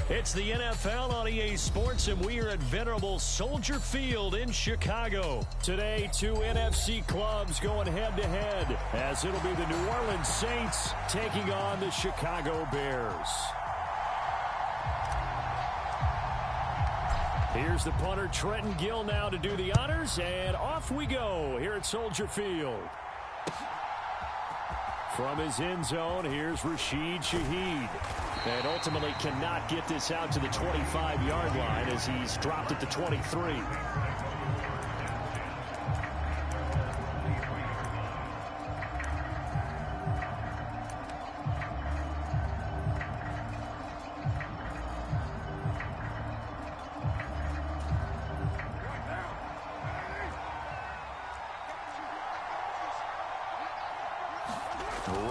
It's the NFL on EA Sports, and we are at venerable Soldier Field in Chicago. Today, two NFC clubs going head-to-head, as it'll be the New Orleans Saints taking on the Chicago Bears. Here's the punter, Trenton Gill, now to do the honors, and off we go here at Soldier Field. From his end zone, here's Rashid Shaheed. And ultimately cannot get this out to the 25-yard line as he's dropped at the 23.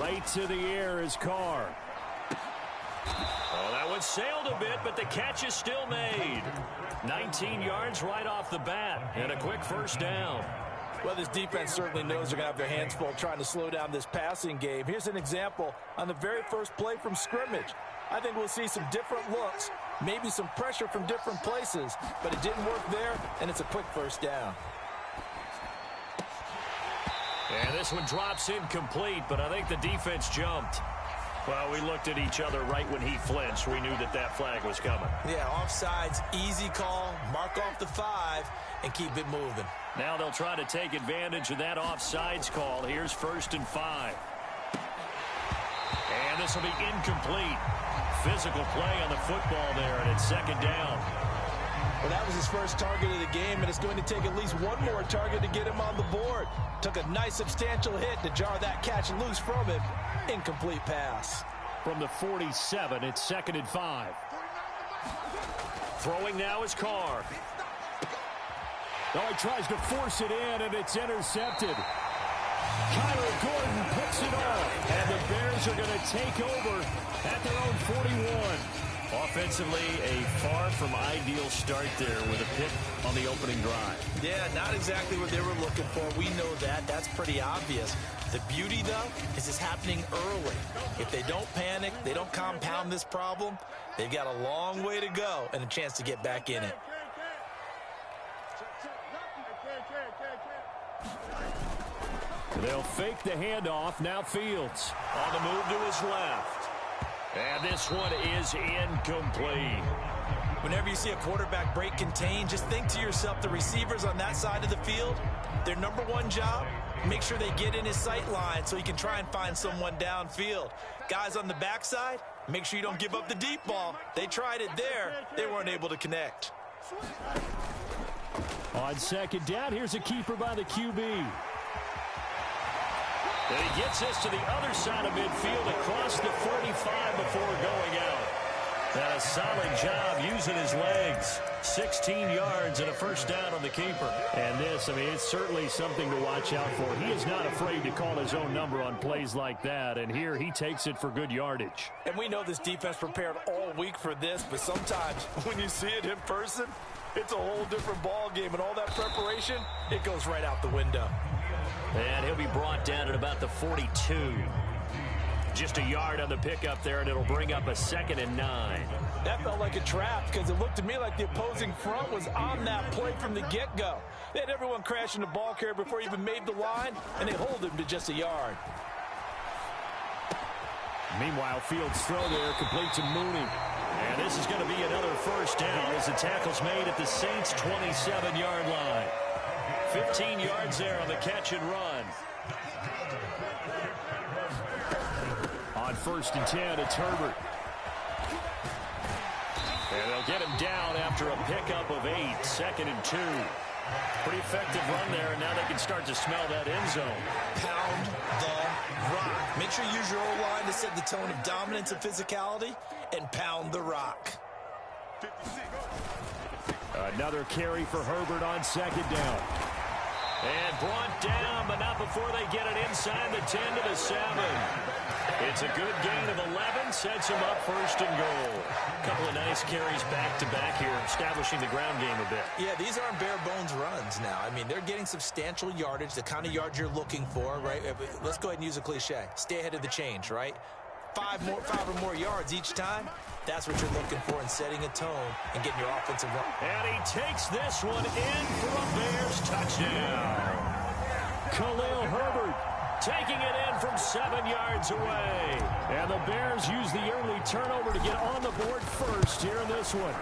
Right to the air is Carr. Oh, that one sailed a bit, but the catch is still made. 19 yards right off the bat, and a quick first down. Well, this defense certainly knows they're going to have their hands full trying to slow down this passing game. Here's an example on the very first play from scrimmage. I think we'll see some different looks, maybe some pressure from different places, but it didn't work there, and it's a quick first down. And this one drops incomplete, but I think the defense jumped. Well, we looked at each other right when he flinched. We knew that that flag was coming. Yeah, offsides, easy call, mark off the 5, and keep it moving. Now they'll try to take advantage of that offsides call. Here's 1st and 5. And this will be incomplete. Physical play on the football there, and it's 2nd down. Well, that was his first target of the game, and it's going to take at least one more target to get him on the board. Took a nice substantial hit to jar that catch loose from him. Incomplete pass. From the 47, it's 2nd and 5. Throwing now is Carr. Oh, he tries to force it in, and it's intercepted. Kyler Gordon picks it off, and the Bears are going to take over at their own 41. Offensively, a far from ideal start there with a pick on the opening drive. Yeah, not exactly what they were looking for. We know that. That's pretty obvious. The beauty, though, is it's happening early. If they don't panic, they don't compound this problem, they've got a long way to go and a chance to get back in it. They'll fake the handoff. Now Fields on the move to his left. And this one is incomplete. Whenever you see a quarterback break contain, just think to yourself, the receivers on that side of the field, their number one job, make sure they get in his sight line so he can try and find someone downfield. Guys on the backside, make sure you don't give up the deep ball. They tried it there. They weren't able to connect. On 2nd down, here's a keeper by the QB. And he gets this to the other side of midfield across the 45 before going out. And a solid job using his legs. 16 yards and a first down on the keeper. And this, I mean, it's certainly something to watch out for. He is not afraid to call his own number on plays like that. And here he takes it for good yardage. And we know this defense prepared all week for this, but sometimes when you see it in person, it's a whole different ball game. And all that preparation, it goes right out the window. And he'll be brought down at about the 42. Just a yard on the pickup there, and it'll bring up a 2nd and 9. That felt like a trap because it looked to me like the opposing front was on that play from the get-go. They had everyone crashing the ball carrier before he even made the line, and they hold him to just a yard. Meanwhile, Fields' throw there complete to Mooney. And this is going to be another first down as the tackle's made at the Saints' 27-yard line. 15 yards there on the catch and run. On 1st and 10, it's Herbert. And they'll get him down after a pickup of 8, 2nd and 2. Pretty effective run there, and now they can start to smell that end zone. Pound the rock. Make sure you use your O-line to set the tone of dominance and physicality, and pound the rock. Another carry for Herbert on 2nd down. And brought down, but not before they get it inside the 10 to the 7. It's a good gain of 11, sets him up 1st and goal. A couple of nice carries back-to-back here, establishing the ground game a bit. Yeah, these aren't bare-bones runs now. I mean, they're getting substantial yardage, the kind of yards you're looking for, right? Let's go ahead and use a cliche. Stay ahead of the change, right? five or more yards each time, that's what you're looking for in setting a tone and getting your offensive run. And he takes this one in for a Bears touchdown. Khalil Herbert taking it in from 7 yards away. And the Bears use the early turnover to get on the board first here in this one.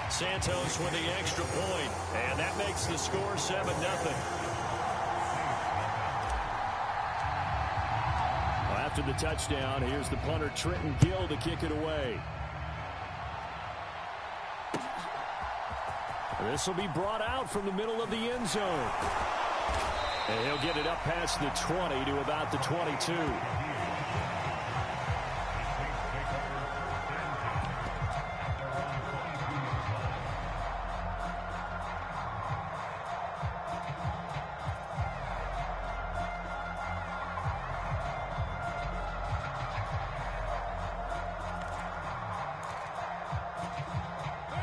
Santos with the extra point, and that makes the score 7-0. After the touchdown, here's the punter Trenton Gill to kick it away. This will be brought out from the middle of the end zone. And he'll get it up past the 20 to about the 22.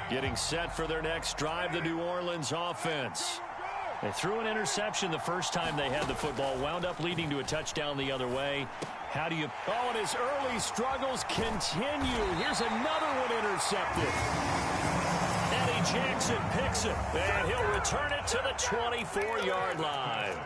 Getting set for their next drive, the New Orleans offense. They threw an interception the first time they had the football, wound up leading to a touchdown the other way. How do you... Oh, and his early struggles continue. Here's another one intercepted. Eddie Jackson picks it, and he'll return it to the 24-yard line.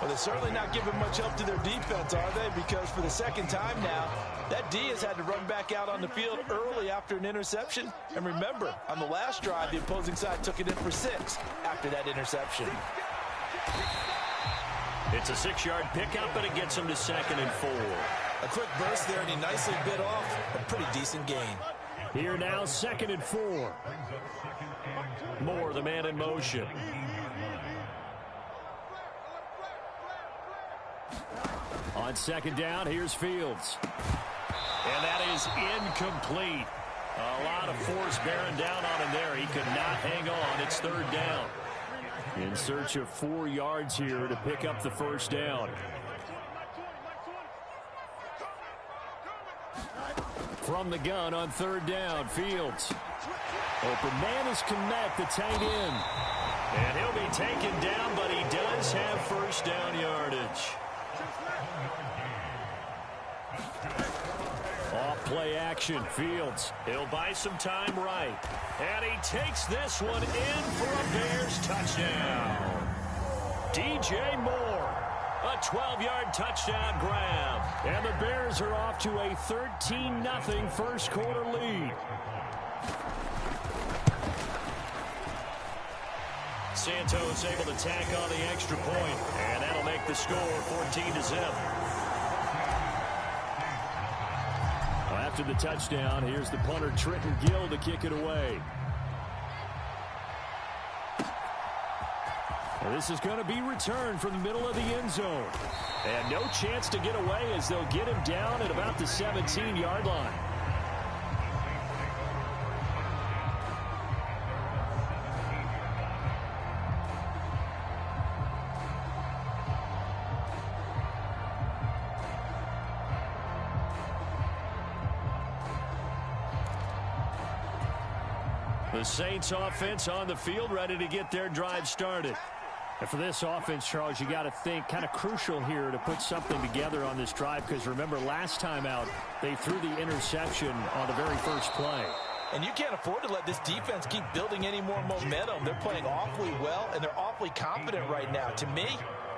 Well, they're certainly not giving much help to their defense, are they? Because for the second time now, that D has had to run back out on the field early after an interception. And remember, on the last drive, the opposing side took it in for 6 after that interception. It's a 6-yard pickup, and it gets him to 2nd and 4. A quick burst there, and he nicely bit off a pretty decent gain. Here now, 2nd and 4. Moore, the man in motion. On 2nd down, here's Fields. And that is incomplete. A lot of force bearing down on him there. He could not hang on. It's 3rd down. In search of 4 yards here to pick up the first down. From the gun on 3rd down, Fields. Open man is Kmet, the tight end. And he'll be taken down, but he does have first down yardage. Off play action, Fields. He'll buy some time right. And he takes this one in for a Bears touchdown. DJ Moore, a 12-yard touchdown grab. And the Bears are off to a 13-0 first quarter lead. Santos able to tack on the extra point, and that'll make the score 14-0. After the touchdown, here's the punter Trenton Gill to kick it away. And this is going to be returned from the middle of the end zone. And no chance to get away as they'll get him down at about the 17-yard line. The Saints offense on the field, ready to get their drive started. And for this offense, Charles, you got to think kind of crucial here to put something together on this drive, because remember last time out they threw the interception on the very first play. And you can't afford to let this defense keep building any more momentum. They're playing awfully well, and they're awfully confident right now. To me,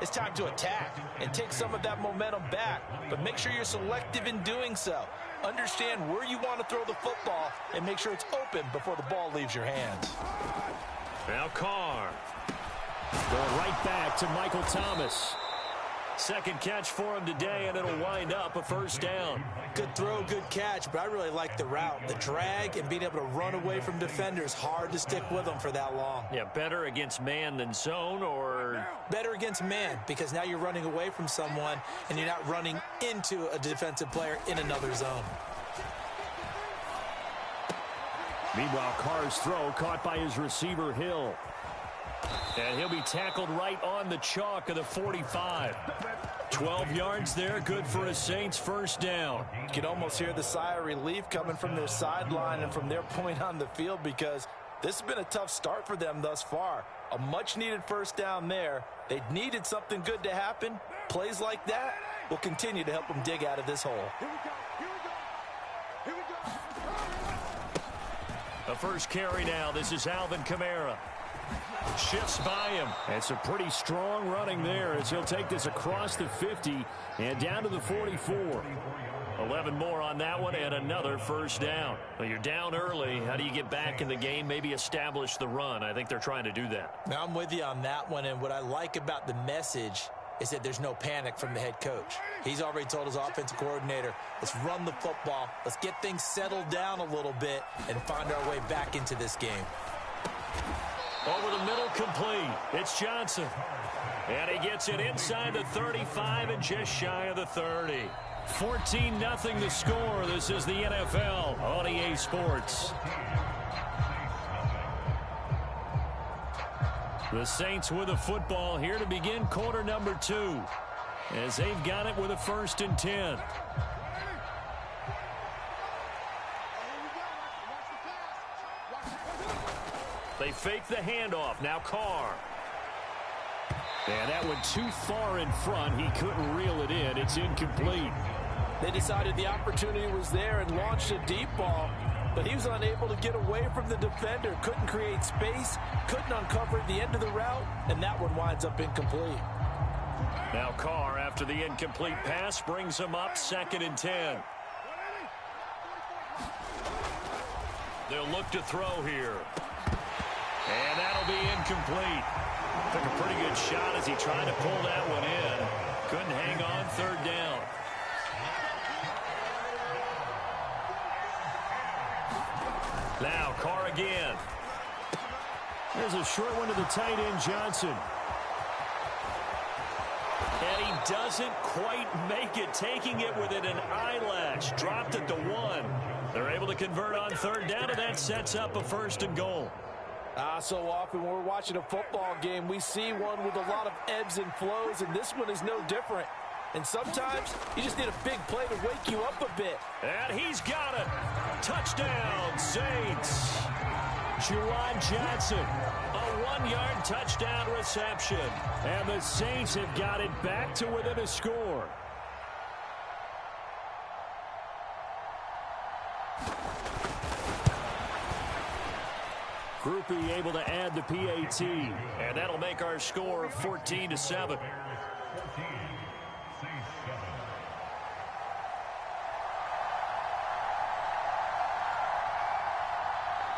it's time to attack and take some of that momentum back, but make sure you're selective in doing so. Understand where you want to throw the football and make sure it's open before the ball leaves your hands. Now Carr going right back to Michael Thomas. Second catch for him today, and it'll wind up a first down. Good throw, good catch, but I really like the route. The drag and being able to run away from defenders, hard to stick with them for that long. Yeah, better against man than zone, or? Better against man, because now you're running away from someone and you're not running into a defensive player in another zone. Meanwhile, Carr's throw caught by his receiver, Hill. And he'll be tackled right on the chalk of the 45. 12 yards there, good for a Saints first down. You can almost hear the sigh of relief coming from their sideline and from their point on the field, because this has been a tough start for them thus far. A much-needed first down there. They needed something good to happen. Plays like that, will continue to help them dig out of this hole. The first carry now. This is Alvin Kamara. Shifts by him. It's a pretty strong running there as he'll take this across the 50 and down to the 44. 11 more on that one and another first down. Well, you're down early. How do you get back in the game? Maybe establish the run. I think they're trying to do that. Now, I'm with you on that one, and what I like about the message is that there's no panic from the head coach. He's already told his offensive coordinator, let's run the football, let's get things settled down a little bit and find our way back into this game. Over the middle, complete. It's Johnson. And he gets it inside the 35 and just shy of the 30. 14-0 the score. This is the NFL on EA Sports. The Saints with the football here to begin quarter number 2. As they've got it with a 1st and 10. They fake the handoff. Now Carr. And that went too far in front. He couldn't reel it in. It's incomplete. They decided the opportunity was there and launched a deep ball, but he was unable to get away from the defender. Couldn't create space, couldn't uncover the end of the route, and that one winds up incomplete. Now Carr, after the incomplete pass, brings him up 2nd and 10. They'll look to throw here. And that'll be incomplete. Took a pretty good shot as he tried to pull that one in. Couldn't hang on, 3rd down. Now Carr again. There's a short one to the tight end, Johnson. And he doesn't quite make it, taking it within an eyelash. Dropped at the 1. They're able to convert on 3rd down, and that sets up a 1st and goal. So often when we're watching a football game, we see one with a lot of ebbs and flows, and this one is no different. And sometimes you just need a big play to wake you up a bit. And he's got it. Touchdown, Saints. Juwan Johnson, a 1-yard touchdown reception. And the Saints have got it back to within a score. Groupie able to add the PAT. And that'll make our score 14-7.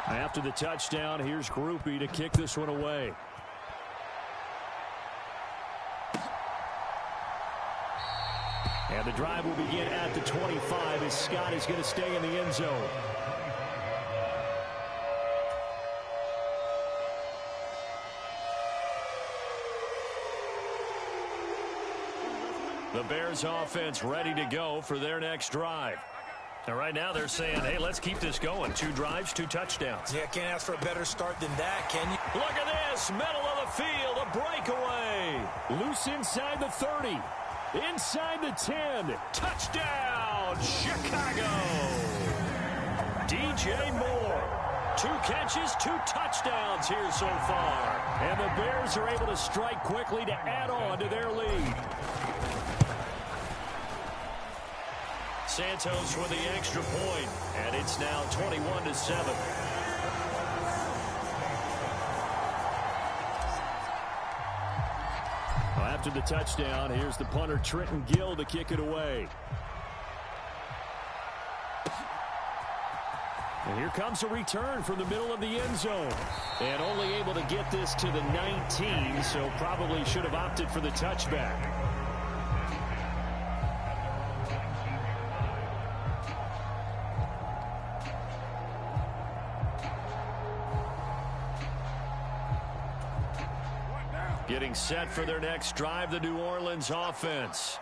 After the touchdown, here's Groupie to kick this one away. And the drive will begin at the 25 as Scott is going to stay in the end zone. The Bears offense ready to go for their next drive. And right now they're saying, hey, let's keep this going. 2 drives, 2 touchdowns. Yeah, can't ask for a better start than that, can you? Look at this. Middle of the field. A breakaway. Loose inside the 30. Inside the 10. Touchdown, Chicago. DJ Moore. 2 catches, 2 touchdowns here so far. And the Bears are able to strike quickly to add on to their lead. Santos with the extra point, and it's now 21-7. After the touchdown, here's the punter Trenton Gill to kick it away. And here comes a return from the middle of the end zone. And only able to get this to the 19, so probably should have opted for the touchback. Getting set for their next drive, the New Orleans offense.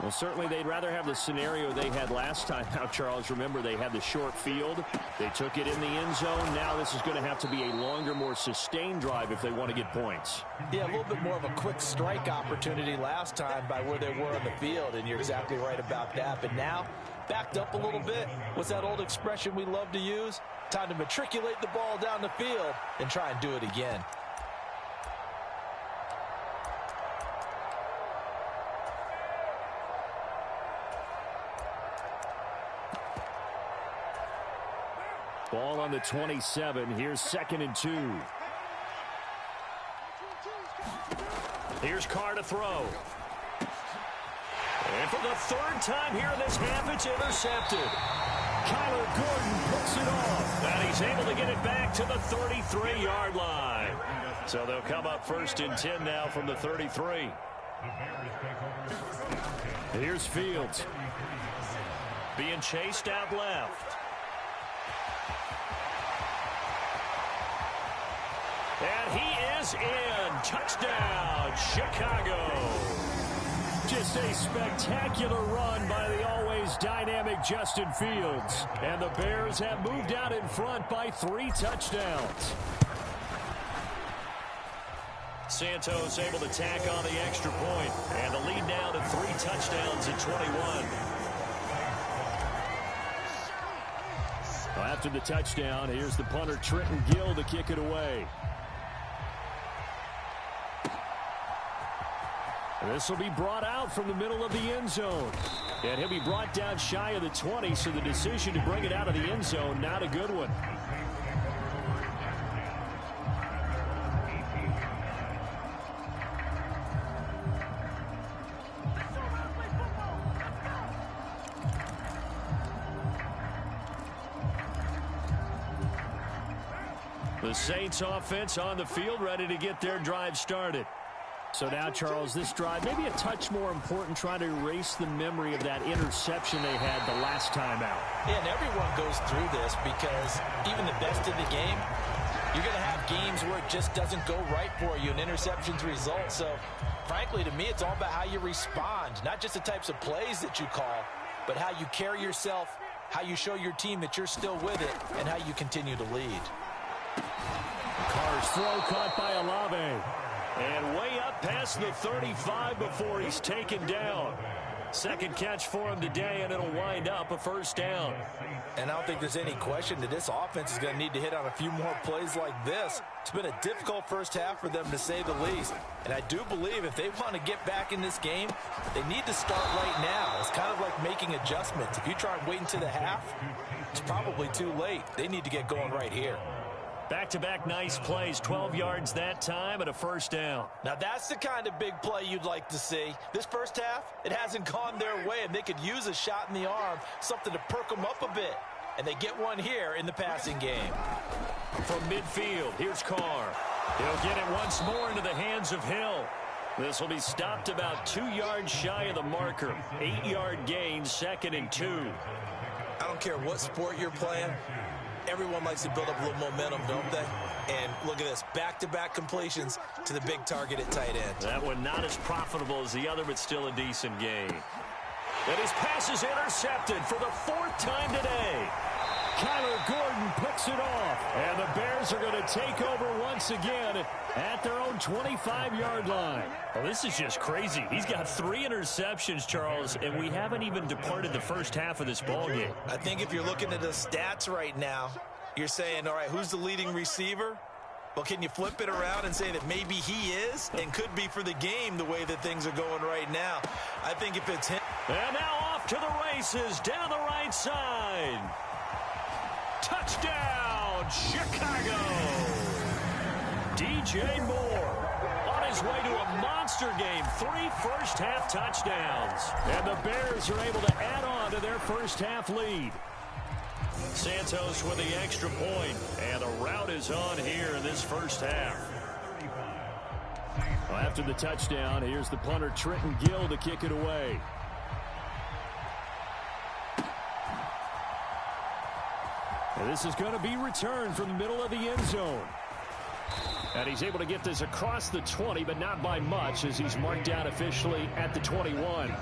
Well, certainly they'd rather have the scenario they had last time. Now, Charles, remember they had the short field. They took it in the end zone. Now this is going to have to be a longer, more sustained drive if they want to get points. Yeah, a little bit more of a quick strike opportunity last time by where they were on the field, and you're exactly right about that. But now, backed up a little bit. What's that old expression we love to use? Time to matriculate the ball down the field and try and do it again. Ball on the 27. Here's 2nd and 2. Here's Carr to throw. And for the 3rd time here in this half, it's intercepted. Kyler Gordon picks it off. And he's able to get it back to the 33-yard line. So they'll come up 1st and 10 now from the 33. Here's Fields. Being chased out left. And he is in. Touchdown, Chicago. Just a spectacular run by the always dynamic Justin Fields. And the Bears have moved out in front by 3 touchdowns. Santos able to tack on the extra point. And the lead now to 3 touchdowns at 21. After the touchdown, here's the punter Trenton Gill to kick it away. This will be brought out from the middle of the end zone. And he'll be brought down shy of the 20, so the decision to bring it out of the end zone, not a good one. The Saints offense on the field, ready to get their drive started. So now, Charles, this drive, maybe a touch more important, trying to erase the memory of that interception they had the last time out. Yeah, and everyone goes through this because even the best in the game, you're going to have games where it just doesn't go right for you, and interceptions result. So, frankly, to me, it's all about how you respond, not just the types of plays that you call, but how you carry yourself, how you show your team that you're still with it, and how you continue to lead. Carr's throw caught by Olave. And way up past the 35 before he's taken down. 2nd catch for him today, and it'll wind up a 1st down. And I don't think there's any question that this offense is going to need to hit on a few more plays like this. It's been a difficult first half for them, to say the least. And I do believe if they want to get back in this game, they need to start right now. It's kind of like making adjustments. If you try and wait until the half, it's probably too late. They need to get going right here. Back-to-back nice plays, 12 yards that time and a 1st down. Now that's the kind of big play you'd like to see. This first half, it hasn't gone their way, and they could use a shot in the arm, something to perk them up a bit. And they get one here in the passing game. From midfield, here's Carr. He'll get it once more into the hands of Hill. This will be stopped about 2 yards shy of the marker. 8-yard gain, 2nd and 2. I don't care what sport you're playing. Everyone likes to build up a little momentum, don't they? And look at this, back-to-back completions to the big target at tight end. That one not as profitable as the other, but still a decent gain. And his pass is intercepted for the 4th time today. Kyler Gordon picks it off. And the Bears are going to take over once again at their own 25-yard line. Well, this is just crazy. He's got 3 interceptions, Charles, and we haven't even departed the first half of this ballgame. I think if you're looking at the stats right now, you're saying, all right, who's the leading receiver? Well, can you flip it around and say that maybe he is and could be for the game the way that things are going right now? I think if it's him. And now off to the races down the right side. Touchdown, Chicago. DJ Moore on his way to a monster game. 3 first-half touchdowns. And the Bears are able to add on to their first-half lead. Santos with the extra point. And the route is on here in this first half. Well, after the touchdown, here's the punter Trenton Gill to kick it away. And this is going to be returned from the middle of the end zone. And he's able to get this across the 20, but not by much, as he's marked down officially at the 21.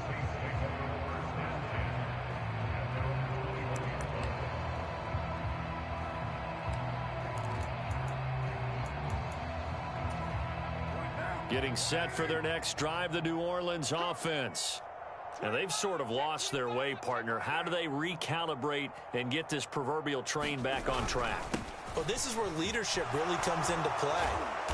Getting set for their next drive, the New Orleans offense. And they've sort of lost their way, partner. How do they recalibrate and get this proverbial train back on track? Well, this is where leadership really comes into play.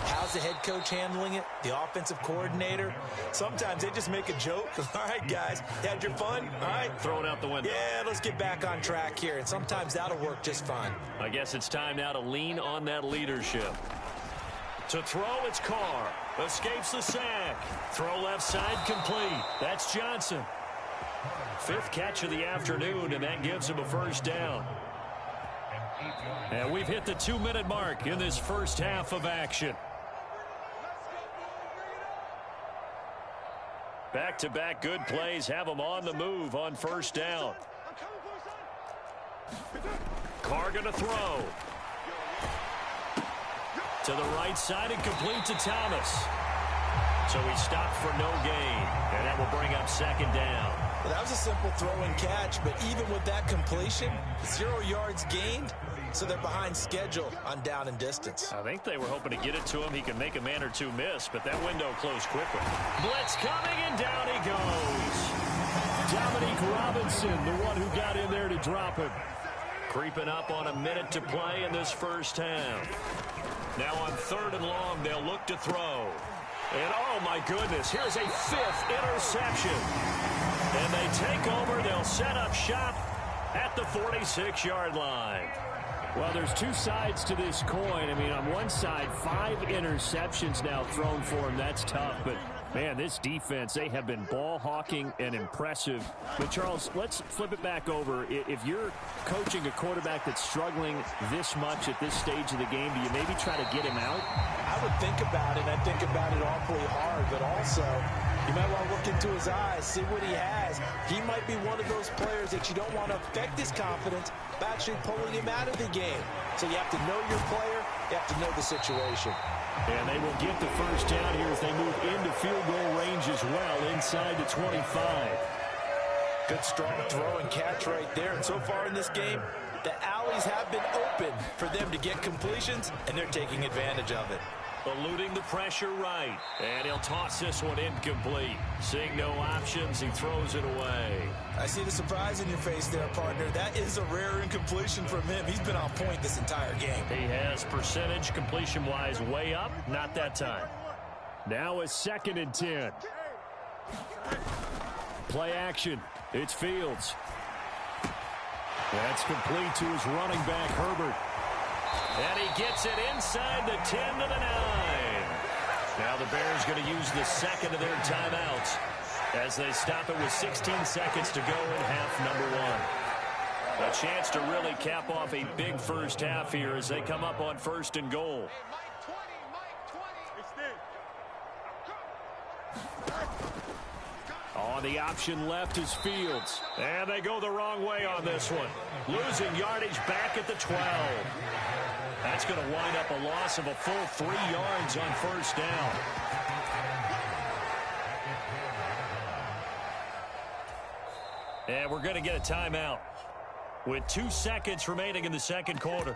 How's the head coach handling it? The offensive coordinator? Sometimes they just make a joke. All right, guys, had your fun? All right. Throw it out the window. Yeah, let's get back on track here. And sometimes that'll work just fine. I guess it's time now to lean on that leadership. To throw, it's Carr. Escapes the sack. Throw left side complete. That's Johnson. 5th catch of the afternoon, and that gives him a first down. And we've hit the 2-minute mark in this first half of action. Back-to-back good plays have them on the move on first down. Carr going to throw. To the right side and complete to Thomas. So he stopped for no gain, and that will bring up second down. Well, that was a simple throw and catch, but even with that completion, 0 yards gained, so they're behind schedule on down and distance. I think they were hoping to get it to him. He could make a man or two miss, but that window closed quickly. Blitz coming, and down he goes. Dominique Robinson, the one who got in there to drop him. Creeping up on a minute to play in this first half. Now on 3rd and long, they'll look to throw. And oh my goodness, here's a 5th interception. And they take over. They'll set up shop at the 46-yard line. Well, there's two sides to this coin. I mean, on one side, 5 interceptions now thrown for him. That's tough. But, man, this defense, they have been ball hawking and impressive. But, Charles, let's flip it back over. If you're coaching a quarterback that's struggling this much at this stage of the game, do you maybe try to get him out? I would think about it. I think about it awfully hard. But also, you might want to look into his eyes, see what he has. He might be one of those players that you don't want to affect his confidence by actually pulling him out of the game. So you have to know your player. You have to know the situation. And they will get the first down here as they move into field goal range as well, inside the 25. Good strong throw and catch right there. And so far in this game, the alleys have been open for them to get completions, and they're taking advantage of it. Eluding the pressure right. And he'll toss this one incomplete. Seeing no options, he throws it away. I see the surprise in your face there, partner. That is a rare incompletion from him. He's been on point this entire game. He has percentage completion-wise way up. Not that time. Now a 2nd and 10. Play action. It's Fields. That's complete to his running back, Herbert. And he gets it inside the 10 to the 9. Now the Bears going to use the 2nd of their timeouts as they stop it with 16 seconds to go in half number 1. A chance to really cap off a big first half here as they come up on 1st and goal. On the option left is Fields. And they go the wrong way on this one. Losing yardage back at the 12. That's going to wind up a loss of a full 3 yards on first down. And we're going to get a timeout with 2 seconds remaining in the second quarter.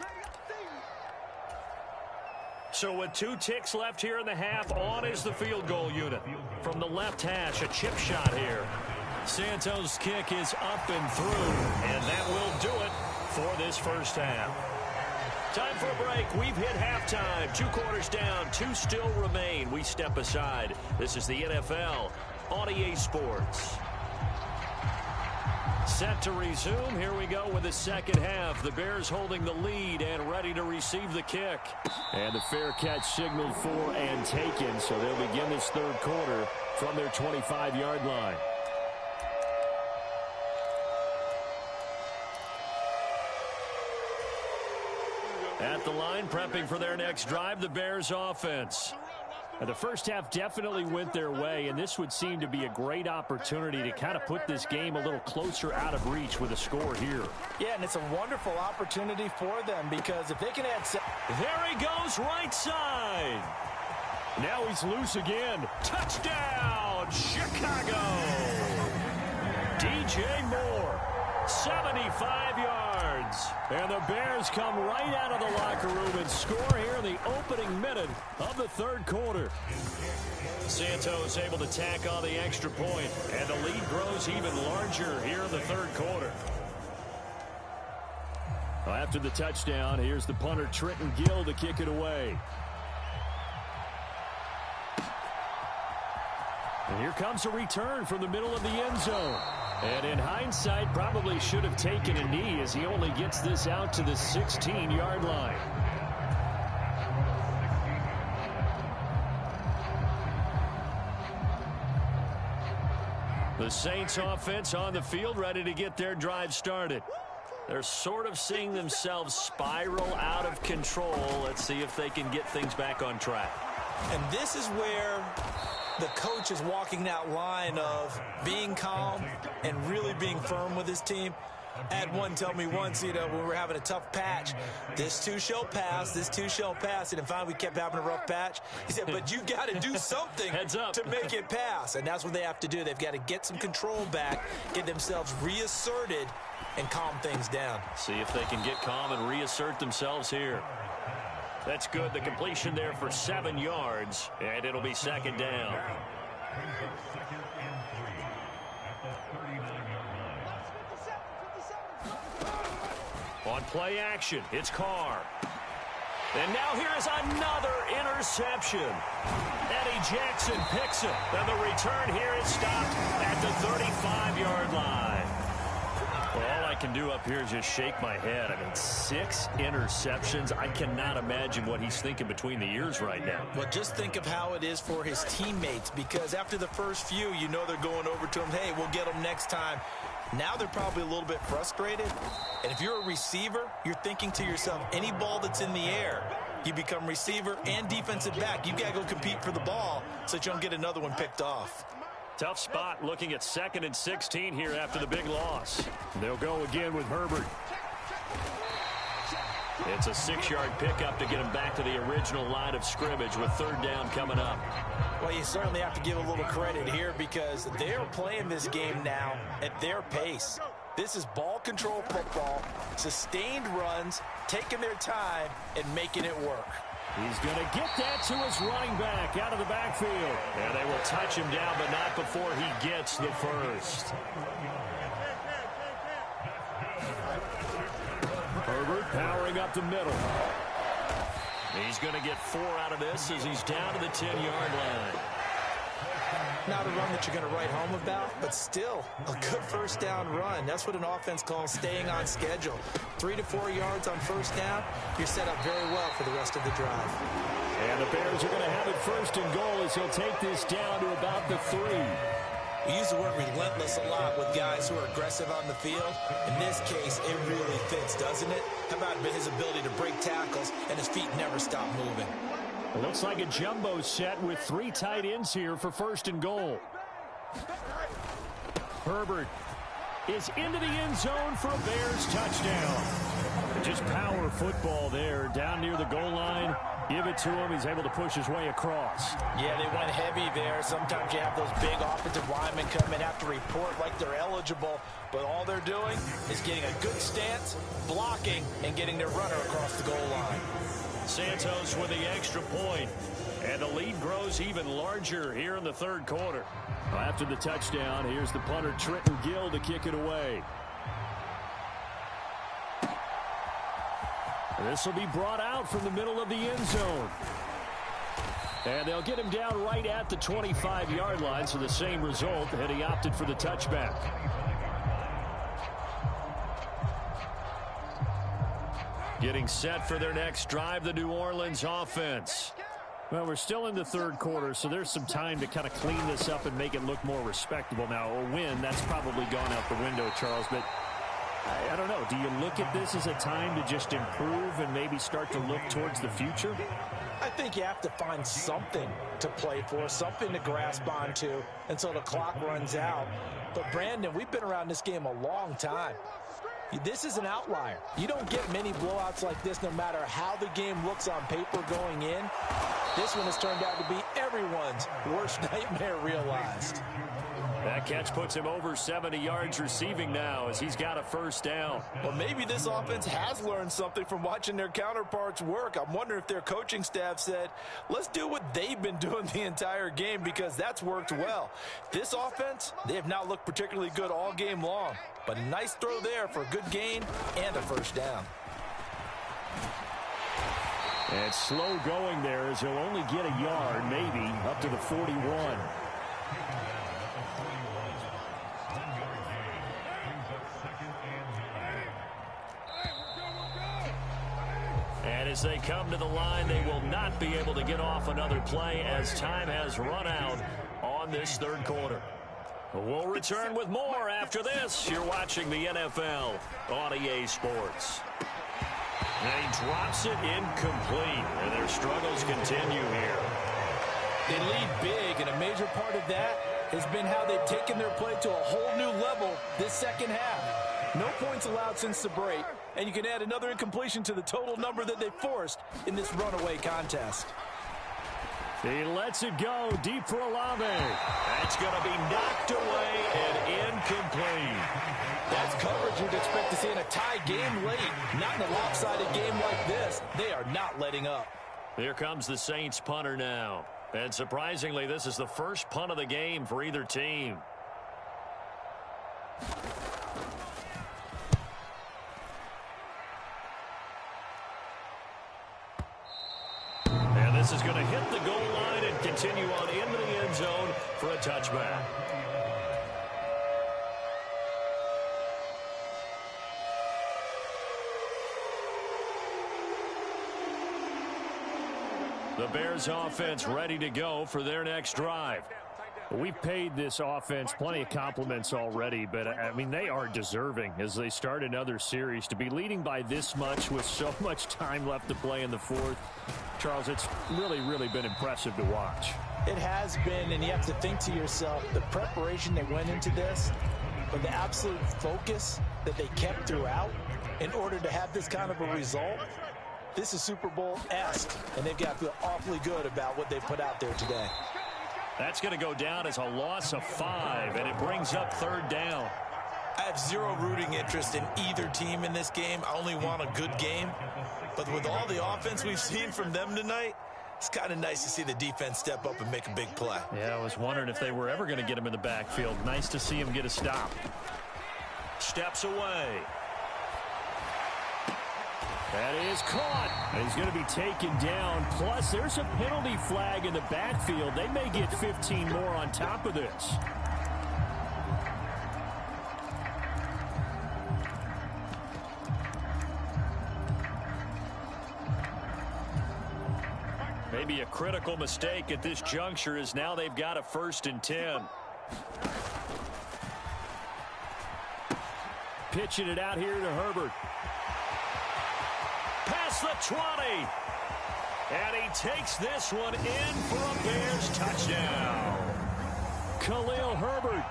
So with 2 ticks left here in the half, on is the field goal unit. From the left hash, a chip shot here. Santos' kick is up and through, and that will do it for this first half. Time for a break. We've hit halftime. 2 quarters down, 2 still remain. We step aside. This is the NFL on EA Sports. Set to resume. Here we go with the second half. The Bears holding the lead and ready to receive the kick. And the fair catch signaled for and taken. So they'll begin this third quarter from their 25-yard line. At the line, prepping for their next drive, the Bears offense. And the first half definitely went their way, and this would seem to be a great opportunity to kind of put this game a little closer out of reach with a score here. Yeah, and it's a wonderful opportunity for them because if they can add... There he goes, right side. Now he's loose again. Touchdown, Chicago. DJ Moore, 75 yards. And the Bears come right out of the locker room and score here in the opening minute of the third quarter. Santos able to tack on the extra point, and the lead grows even larger here in the third quarter. After the touchdown, here's the punter, Trenton Gill, to kick it away. And here comes a return from the middle of the end zone. And in hindsight, probably should have taken a knee as he only gets this out to the 16-yard line. The Saints offense on the field, ready to get their drive started. They're sort of seeing themselves spiral out of control. Let's see if they can get things back on track. And this is where the coach is walking that line of being calm and really being firm with his team. I had one tell me once, when we were having a tough patch, this too shall pass, this too shall pass. And finally we kept having a rough patch. He said, but you got to do something to make it pass. And that's what they have to do. They've got to get some control back, get themselves reasserted, and calm things down. See if they can get calm and reassert themselves here. That's good. The completion there for 7 yards, and it'll be second down. On play action, it's Carr. And now here is another interception. Eddie Jackson picks it. And the return here is stopped at the 35-yard line. Well, all I can do up here is just shake my head. I mean, 6 interceptions. I cannot imagine what he's thinking between the ears right now. Well, just think of how it is for his teammates, because after the first few, they're going over to him, hey, we'll get them next time. Now they're probably a little bit frustrated. And if you're a receiver, you're thinking to yourself, any ball that's in the air, you become receiver and defensive back. You've got to go compete for the ball so that you don't get another one picked off. Tough spot looking at 2nd and 16 here after the big loss. They'll go again with Herbert. It's a 6-yard pickup to get him back to the original line of scrimmage with 3rd down coming up. Well, you certainly have to give a little credit here because they're playing this game now at their pace. This is ball control football, sustained runs, taking their time, and making it work. He's going to get that to his running back out of the backfield. And they will touch him down, but not before he gets the first. Herbert powering up the middle. He's going to get 4 out of this as he's down to the 10-yard line. Not a run that you're going to write home about, but still a good first down run. That's what an offense calls staying on schedule. 3 to 4 yards on first down, you're set up very well for the rest of the drive. And the Bears are going to have it 1st and goal as he'll take this down to about the 3. We use the word relentless a lot with guys who are aggressive on the field. In this case, it really fits, doesn't it? How about his ability to break tackles and his feet never stop moving? It looks like a jumbo set with 3 tight ends here for 1st and goal. Herbert is into the end zone for a Bears touchdown. Just power football there down near the goal line. Give it to him. He's able to push his way across. Yeah, they went heavy there. Sometimes you have those big offensive linemen come and have to report like they're eligible, but all they're doing is getting a good stance, blocking, and getting their runner across the goal line. Santos with the extra point, and the lead grows even larger here in the 3rd quarter. After the touchdown, here's the punter, Trenton Gill, to kick it away. This will be brought out from the middle of the end zone. And they'll get him down right at the 25-yard line, so the same result, and he opted for the touchback. Getting set for their next drive, the New Orleans offense. Well, we're still in the 3rd quarter, so there's some time to kind of clean this up and make it look more respectable. Now, a win, that's probably gone out the window, Charles, but I don't know. Do you look at this as a time to just improve and maybe start to look towards the future? I think you have to find something to play for, something to grasp onto until the clock runs out. But, Brandon, we've been around this game a long time. This is an outlier. You don't get many blowouts like this no matter how the game looks on paper going in. This one has turned out to be everyone's worst nightmare realized. That catch puts him over 70 yards receiving now as he's got a 1st down. Well, maybe this offense has learned something from watching their counterparts work. I'm wondering if their coaching staff said, let's do what they've been doing the entire game because that's worked well. This offense, they have not looked particularly good all game long. But a nice throw there for a good gain and a 1st down. And slow going there as he'll only get a yard, maybe, up to the 41. And as they come to the line, they will not be able to get off another play as time has run out on this third quarter. We'll return with more after this. You're watching the NFL on EA Sports. And he drops it incomplete, and their struggles continue here. They lead big, and a major part of that has been how they've taken their play to a whole new level this second half. No points allowed since the break, and you can add another incompletion to the total number that they forced in this runaway contest. He lets it go deep for Olave. That's going to be knocked away and incomplete. That's coverage you'd expect to see in a tie game late. Not in a lopsided game like this. They are not letting up. Here comes the Saints punter now. And surprisingly, this is the first punt of the game for either team. And this is going to hit the goal line and continue on into the end zone for a touchback. The Bears offense ready to go for their next drive. We've paid this offense plenty of compliments already, but, I mean, they are deserving as they start another series. To be leading by this much with so much time left to play in the fourth, Charles, it's really been impressive to watch. It has been, and you have to think to yourself, the preparation that went into this, but the absolute focus that they kept throughout in order to have this kind of a result. This is Super Bowl-esque, and they've got to feel awfully good about what they put out there today. That's going to go down as a loss of 5, and it brings up third down. I have zero rooting interest in either team in this game. I only want a good game. But with all the offense we've seen from them tonight, it's kind of nice to see the defense step up and make a big play. Yeah, I was wondering if they were ever going to get him in the backfield. Nice to see him get a stop. Steps away. That is caught. And he's going to be taken down. Plus, there's a penalty flag in the backfield. They may get 15 more on top of this. Maybe a critical mistake at this juncture is now they've got a 1st and 10. Pitching it out here to Herbert. Past the 20. And he takes this one in for a Bears touchdown. Khalil Herbert,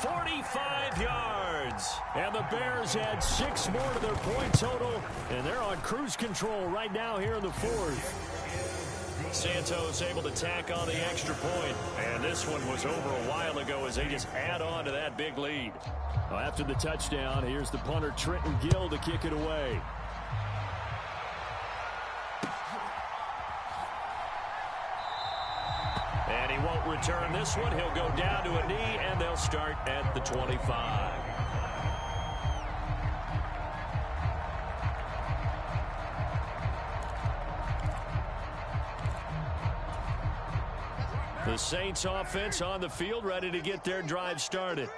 45 yards. And the Bears add 6 more to their point total. And they're on cruise control right now here in the fourth. Santos able to tack on the extra point. And this one was over a while ago as they just add on to that big lead. Well, after the touchdown, here's the punter Trenton Gill to kick it away. And he won't return this one. He'll go down to a knee, and they'll start at the 25. The Saints offense on the field, ready to get their drive started.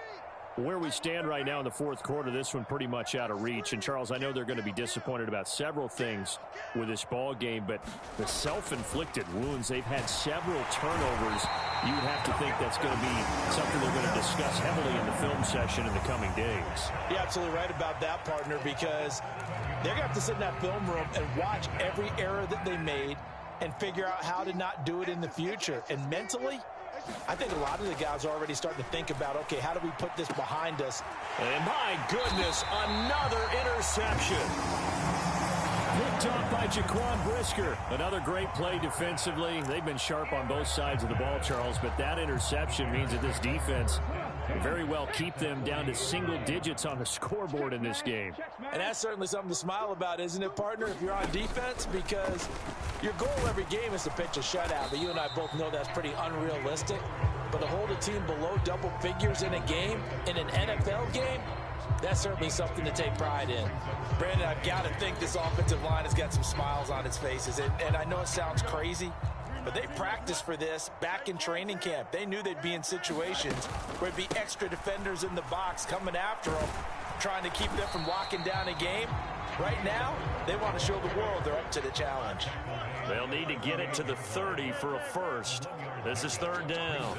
Where we stand right now in the fourth quarter, this one pretty much out of reach. And, Charles, I know they're going to be disappointed about several things with this ball game, but the self-inflicted wounds, they've had several turnovers. You would have to think that's going to be something they're going to discuss heavily in the film session in the coming days. You're absolutely right about that, partner, because they're going to have to sit in that film room and watch every error that they made and figure out how to not do it in the future. And mentally, I think a lot of the guys are already starting to think about, okay, how do we put this behind us? And my goodness, another interception. Picked off by Jaquan Brisker. Another great play defensively. They've been sharp on both sides of the ball, Charles, but that interception means that this defense can very well keep them down to single digits on the scoreboard in this game. And that's certainly something to smile about, isn't it, partner, if you're on defense? Because your goal every game is to pitch a shutout, but you and I both know that's pretty unrealistic. But to hold a team below double figures in a game, in an NFL game, That's certainly something to take pride in. Brandon, I've got to think this offensive line has got some smiles on its faces. And I know it sounds crazy, but they practiced for this back in training camp. They knew they'd be in situations where there'd be extra defenders in the box coming after them, trying to keep them from locking down a game. Right now, they want to show the world they're up to the challenge. They'll need to get it to the 30 for a first. This is third down.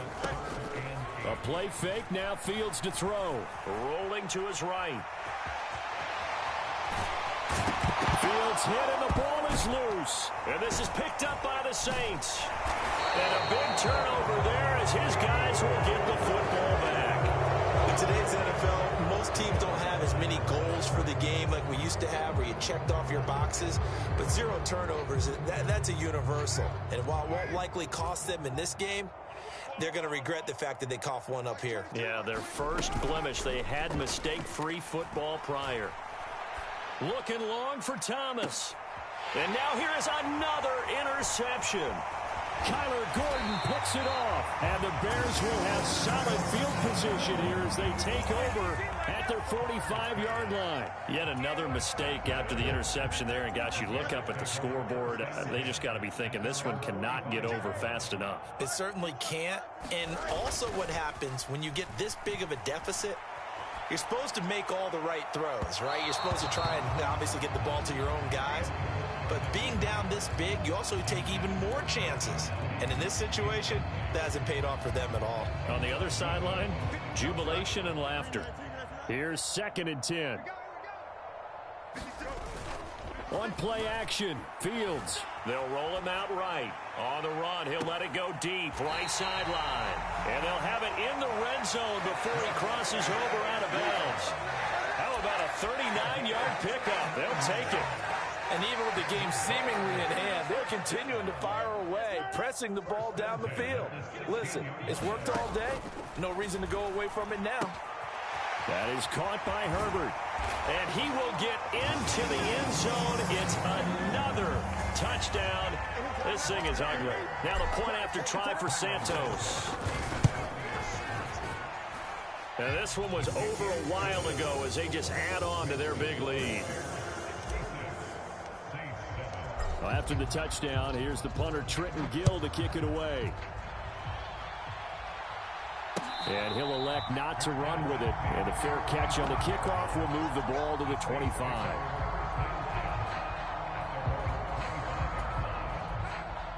A play fake, now Fields to throw. Rolling to his right. Fields hit and the ball is loose. And this is picked up by the Saints. And a big turnover there as his guys will get the football back. In today's NFL, most teams don't have as many goals for the game like we used to have where you checked off your boxes. But 0 turnovers, that's a universal. And while it won't likely cost them in this game, they're going to regret the fact that they coughed one up here. Yeah, their first blemish. They had mistake-free football prior. Looking long for Thomas. And now here is another interception. Kyler Gordon picks it off. And the Bears will have solid field position here as they take over at their 45-yard line. Yet another mistake after the interception there. And, gosh, you look up at the scoreboard. They just got to be thinking this one cannot get over fast enough. It certainly can't. And also what happens when you get this big of a deficit, you're supposed to make all the right throws, right? You're supposed to try and obviously get the ball to your own guys. But being down this big, you also take even more chances. And in this situation, that hasn't paid off for them at all. On the other sideline, jubilation and laughter. Here's 2nd and 10. On play action, Fields. They'll roll him out right. On the run, he'll let it go deep, right sideline. And they'll have it in the red zone before he crosses over out of bounds. How about a 39-yard pickup? They'll take it. And even with the game seemingly in hand, they're continuing to fire away, pressing the ball down the field. Listen, it's worked all day. No reason to go away from it now. That is caught by Herbert. And he will get into the end zone. It's another touchdown. This thing is ugly. Now the point after try for Santos. And this one was over a while ago as they just add on to their big lead. Well, after the touchdown, here's the punter Trenton Gill to kick it away. And he'll elect not to run with it. And a fair catch on the kickoff will move the ball to the 25.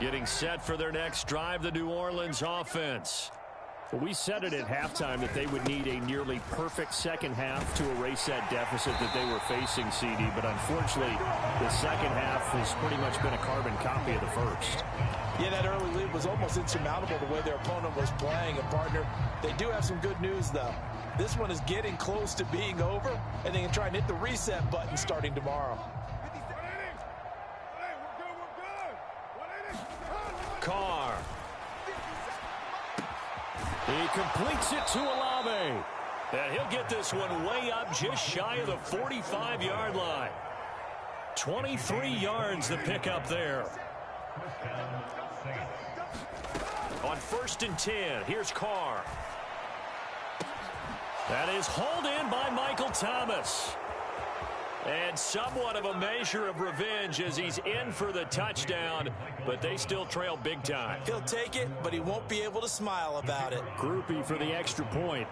Getting set for their next drive, the New Orleans offense. Well, we said it at halftime that they would need a nearly perfect second half to erase that deficit that they were facing, CD. But unfortunately, the second half has pretty much been a carbon copy of the first. Yeah, that early lead was almost insurmountable the way their opponent was playing. And, partner, they do have some good news, though. This one is getting close to being over, and they can try and hit the reset button starting tomorrow. Carr. He completes it to Olave. And he'll get this one way up just shy of the 45-yard line. 23 yards the pickup there. On 1st and 10, here's Carr. That is hauled in by Michael Thomas. And somewhat of a measure of revenge as he's in for the touchdown, but they still trail big time. He'll take it, but he won't be able to smile about it. Groupie for the extra point.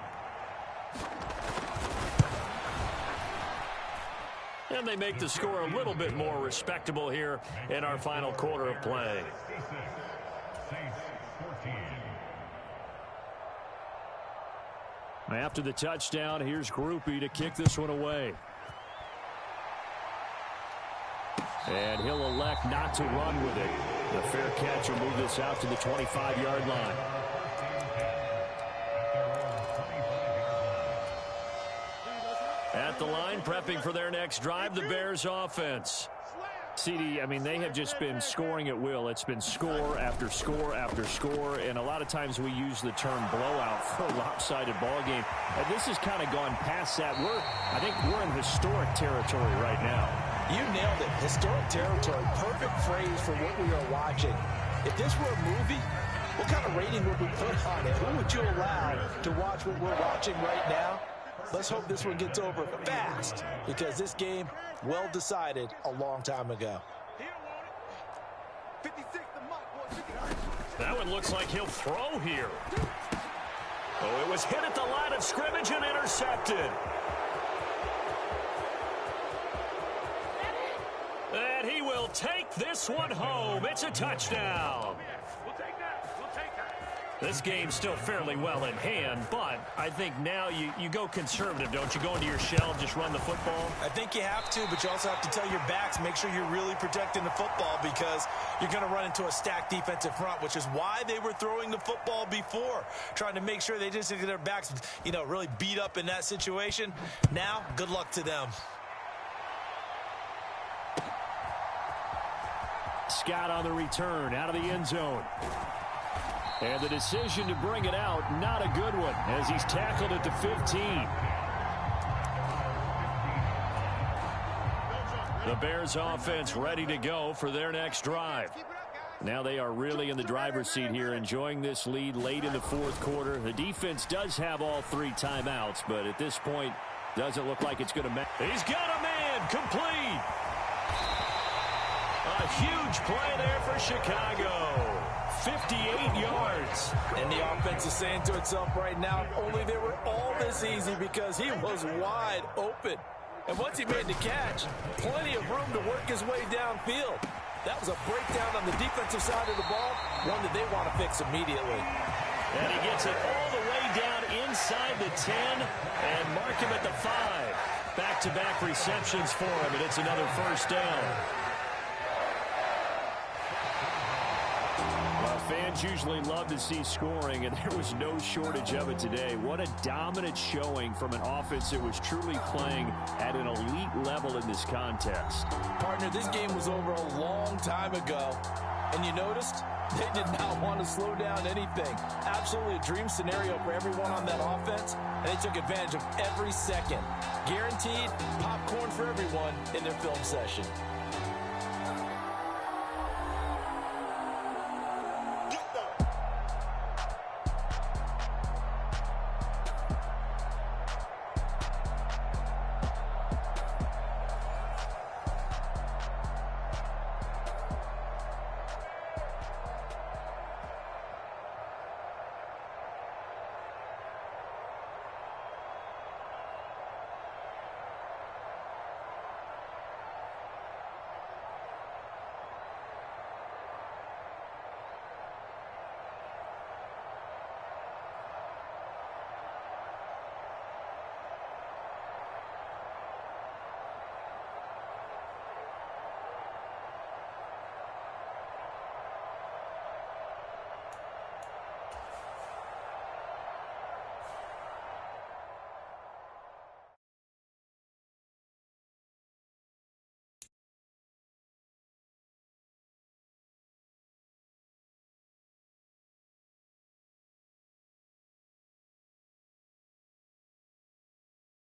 And they make the score a little bit more respectable here in our final quarter of play. After the touchdown, here's Groupie to kick this one away. And he'll elect not to run with it. The fair catch will move this out to the 25-yard line. At the line, prepping for their next drive, the Bears offense. CD, I mean, they have just been scoring at will. It's been score after score after score, and a lot of times we use the term blowout for a lopsided ball game. And this has kind of gone past that. I think we're in historic territory right now. You nailed it. Historic territory. Perfect phrase for what we are watching. If this were a movie, what kind of rating would we put on it? Who would you allow to watch what we're watching right now? Let's hope this one gets over fast because this game, well decided a long time ago. That one looks like he'll throw here. Oh, it was hit at the line of scrimmage and intercepted. And he will take this one home. It's a touchdown. This game's still fairly well in hand, but I think now you go conservative, don't you? Go into your shell, just run the football? I think you have to, but you also have to tell your backs, make sure you're really protecting the football because you're going to run into a stacked defensive front, which is why they were throwing the football before, trying to make sure they just get their backs, really beat up in that situation. Now, good luck to them. Scott on the return, out of the end zone. And the decision to bring it out, not a good one, as he's tackled at the 15. The Bears offense ready to go for their next drive. Now they are really in the driver's seat here, enjoying this lead late in the fourth quarter. The defense does have all 3 timeouts, but at this point, doesn't look like it's going to matter. He's got a man, complete. A huge play there for Chicago. 58 yards. And the offense is saying to itself right now, only they were all this easy because he was wide open. And once he made the catch, plenty of room to work his way downfield. That was a breakdown on the defensive side of the ball, one that they want to fix immediately. And he gets it all the way down inside the 10 and mark him at the 5. Back-to-back receptions for him, and it's another first down. Fans usually love to see scoring, and there was no shortage of it today. What a dominant showing from an offense that was truly playing at an elite level in this contest. Partner, this game was over a long time ago, and you noticed they did not want to slow down anything. Absolutely a dream scenario for everyone on that offense, and they took advantage of every second. Guaranteed popcorn for everyone in their film session.